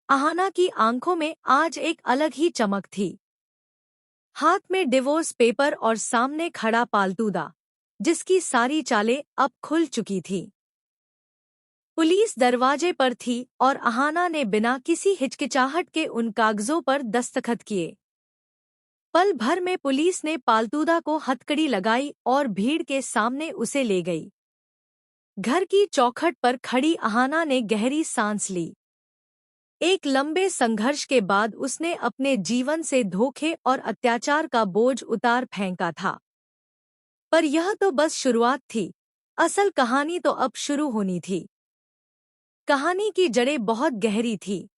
अहाना की आंखों में आज एक अलग ही चमक थी। हाथ में डिवोर्स पेपर और सामने खड़ा पालतूदा, जिसकी सारी चालें अब खुल चुकी थी। पुलिस दरवाजे पर थी और अहाना ने बिना किसी हिचकिचाहट के उन कागजों पर दस्तखत किए। पल भर में पुलिस ने पालतूदा को हथकड़ी लगाई और भीड़ के सामने उसे ले गई। घर की चौखट पर खड़ी अहाना ने गहरी सांस ली। एक लंबे संघर्ष के बाद उसने अपने जीवन से धोखे और अत्याचार का बोझ उतार फेंका था। पर यह तो बस शुरुआत थी। असल कहानी तो अब शुरू होनी थी। कहानी की जड़ें बहुत गहरी थी।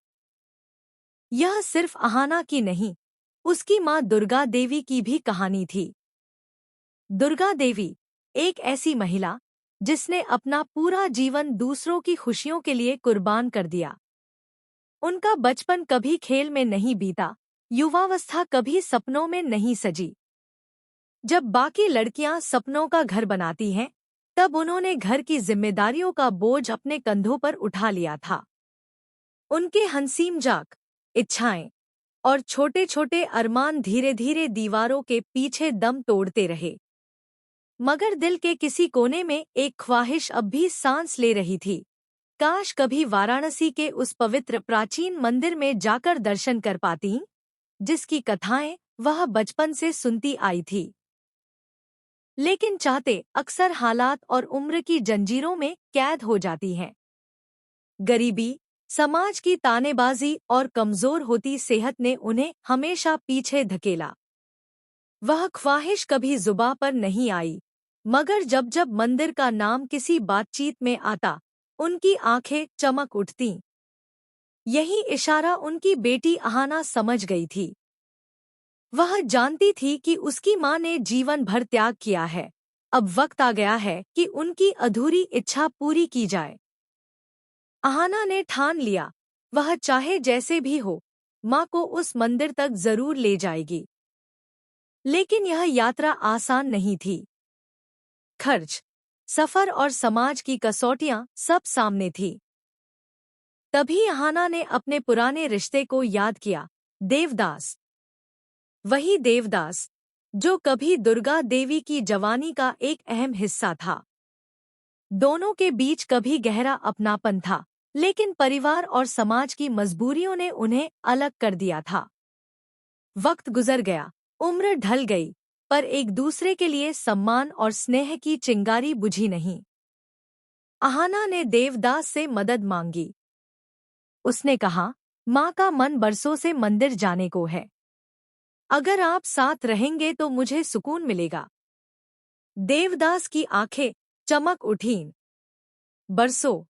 यह सिर्फ अहाना की नहीं, उसकी मां दुर्गा देवी की भी कहानी थी। दुर्गा देवी, एक ऐसी महिला जिसने अपना पूरा जीवन दूसरों की खुशियों के लिए कुर्बान कर दिया। उनका बचपन कभी खेल में नहीं बीता, युवावस्था कभी सपनों में नहीं सजी। जब बाकी लड़कियां सपनों का घर बनाती हैं, तब उन्होंने घर की जिम्मेदारियों का बोझ अपने कंधों पर उठा लिया था। उनके हंसीमजाक, इच्छाएं और छोटे-छोटे अरमान धीरे-धीरे दीवारों के पीछे दम तोड़ते रहे। मगर दिल के किसी कोने में एक ख्वाहिश अब भी सांस ले रही थी। काश कभी वाराणसी के उस पवित्र प्राचीन मंदिर में जाकर दर्शन कर पाती, जिसकी कथाएं वह बचपन से सुनती आई थी। लेकिन चाहते अक्सर हालात और उम्र की जंजीरों में कैद हो जाती हैं। गरीबी, समाज की तानेबाजी और कमजोर होती सेहत ने उन्हें हमेशा पीछे धकेला। वह ख्वाहिश कभी जुबां पर नहीं आई, मगर जब जब मंदिर का नाम किसी बातचीत में आता, उनकी आंखें चमक उठतीं। यही इशारा उनकी बेटी अहाना समझ गई थी। वह जानती थी कि उसकी मां ने जीवन भर त्याग किया है। अब वक्त आ गया है कि उनकी अधूरी इच्छा पूरी की जाए। अहाना ने ठान लिया, वह चाहे जैसे भी हो, मां को उस मंदिर तक जरूर ले जाएगी। लेकिन यह यात्रा आसान नहीं थी। खर्च, सफर और समाज की कसौटियां सब सामने थी। तभी अहाना ने अपने पुराने रिश्ते को याद किया, देवदास। वही देवदास जो कभी दुर्गा देवी की जवानी का एक अहम हिस्सा था। दोनों के बीच कभी गहरा अपनापन था, लेकिन परिवार और समाज की मजबूरियों ने उन्हें अलग कर दिया था। वक्त गुजर गया, उम्र ढल गई, पर एक दूसरे के लिए सम्मान और स्नेह की चिंगारी बुझी नहीं। अहाना ने देवदास से मदद मांगी। उसने कहा, माँ का मन बरसों से मंदिर जाने को है। अगर आप साथ रहेंगे तो मुझे सुकून मिलेगा। देवदास की आंखें चमक उठीं। बरसों,